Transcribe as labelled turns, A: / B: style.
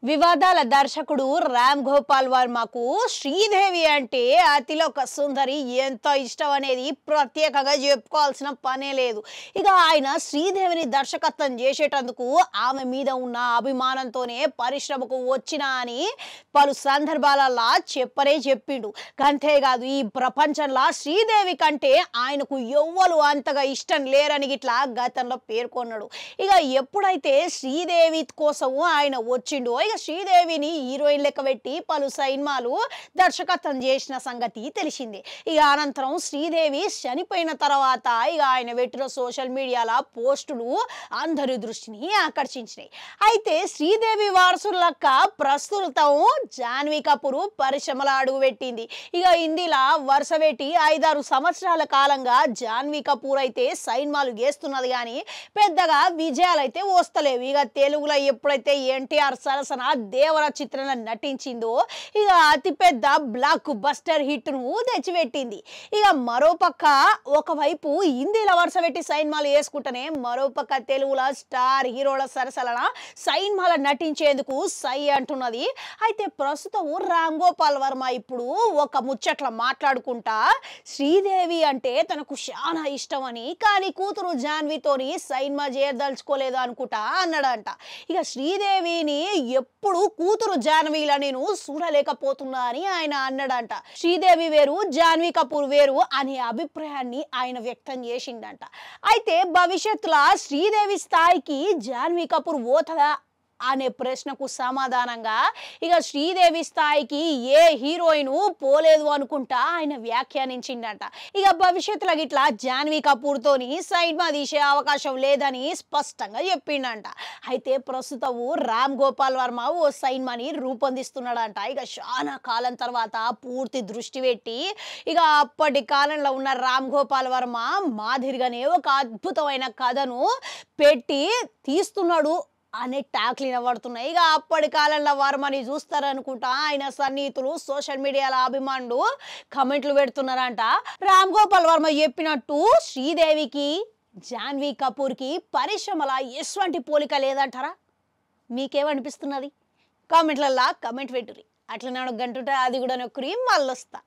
A: వివాదాల దర్శకుడు రామ్ గోపాల్ వర్మకు శ్రీదేవి అంటే అతిలోక సుందరి ఎంతో ఇష్టం అనేది ప్రత్యేకంగా చెప్పుకోవాల్సిన పనే లేదు. ఇక ఆయన శ్రీదేవిని దర్శకత్వం చేసేటందుకు ఆమె మీద ఉన్న అభిమానంతోనే పరిశ్రమకు వచ్చిన అని పలు సందర్భాలలో చెప్పిండు. అంతేకాదు ఈ ప్రపంచంలో శ్రీదేవి కంటే ఆయనకు ఎవ్వరు అంతగా ఇష్టం లేరని గిట్లా గతంలో పేర్కొన్నాడు. ఇక ఎప్పుడైతే శ్రీదేవి కోసం ఆయన వచ్చిండో శ్రీదేవిని హీరోయిన్ లెక్క పెట్టి పలు సినిమాలు దర్శకత్వం చేసిన సంగతి తెలిసిందే. ఇక అనంతరం శ్రీదేవి చనిపోయిన తర్వాత ఇక ఆయన పెట్టిన సోషల్ మీడియాలో పోస్టులు అందరి దృష్టిని ఆకర్షించినాయి. అయితే శ్రీదేవి వారసులక్క ప్రస్తుతం జాన్వీ కపూర్ పరిశ్రమలో అడుగుపెట్టింది. ఇక హిందీలో వరుస పెట్టి 5-6 సంవత్సరాల కాలంగా జాన్వీ కపూర్ అయితే సినిమాలు చేస్తున్నది కానీ పెద్దగా విజయాలు అయితే వస్తలేవు. ఇక తెలుగులో ఎప్పుడైతే ఎన్టీఆర్ సరసన దేవర చిత్రంలో నటించిందో ఇక అతిపెద్ద బ్లాక్ బస్టర్ హిట్ ను తెచ్చిపెట్టింది. ఇక మరోపక్క ఒకవైపు హిందీలో వరుస పెట్టి సినిమాలు వేసుకుంటేనే మరోపక్క తెలుగులో స్టార్ హీరోల సరసన సినిమాలు నటించేందుకు సై అంటున్నది. అయితే ప్రస్తుతం రామ్ గోపాల్ వర్మ ఇప్పుడు ఒక ముచ్చట్ల మాట్లాడుకుంటా శ్రీదేవి అంటే తనకు చాలా ఇష్టం అని, కానీ కూతురు జాన్వీతోని సినిమా చేయదలుచుకోలేదు అనుకుంటా అన్నాడంట. ఇక శ్రీదేవిని ఎప్పుడు కూతురు జాన్వీలా నేను చూడలేకపోతున్నా అని ఆయన అన్నాడంట. శ్రీదేవి వేరు, జాన్వీ కపూర్ వేరు అనే అభిప్రాయాన్ని ఆయన వ్యక్తం చేసిండంట. అయితే భవిష్యత్తులో శ్రీదేవి స్థాయికి జాన్వీ కపూర్ పోతదా అనే ప్రశ్నకు సమాధానంగా ఇక శ్రీదేవి స్థాయికి ఏ హీరోయిన్ పోలేదు అనుకుంటా ఆయన వ్యాఖ్యానించిండట. ఇక భవిష్యత్తులో గిట్లా జాన్వీ కపూర్ తోని సినిమా తీసే అవకాశం లేదని స్పష్టంగా చెప్పిండంట. అయితే ప్రస్తుతం రామ్ గోపాల్ వర్మ ఓ సినిమాని రూపొందిస్తున్నాడంట. ఇక చాలా కాలం తర్వాత పూర్తి దృష్టి పెట్టి ఇక అప్పటి కాలంలో ఉన్న రామ్ గోపాల్ వర్మ మాదిరిగానే ఒక అద్భుతమైన కథను పెట్టి తీస్తున్నాడు అనే టాక్లు వినబడుతున్నాయి. ఇక అప్పటి కాలంలో వర్మని చూస్తారనుకుంటా ఆయన సన్నిహితులు సోషల్ మీడియాలో అభిమానులు కమెంట్లు పెడుతున్నారంట. రామ్ గోపాల్ వర్మ చెప్పినట్టు శ్రీదేవికి జాన్వీ కపూర్కి పరిశ్రమల ఎటువంటి పోలిక లేదంటారా? మీకేమనిపిస్తున్నది? కామెంట్లల్లో కమెంట్ పెట్టుర్రి. అట్లనే గంటుంటే అది కూడా నొక్కరి మళ్ళొస్తా.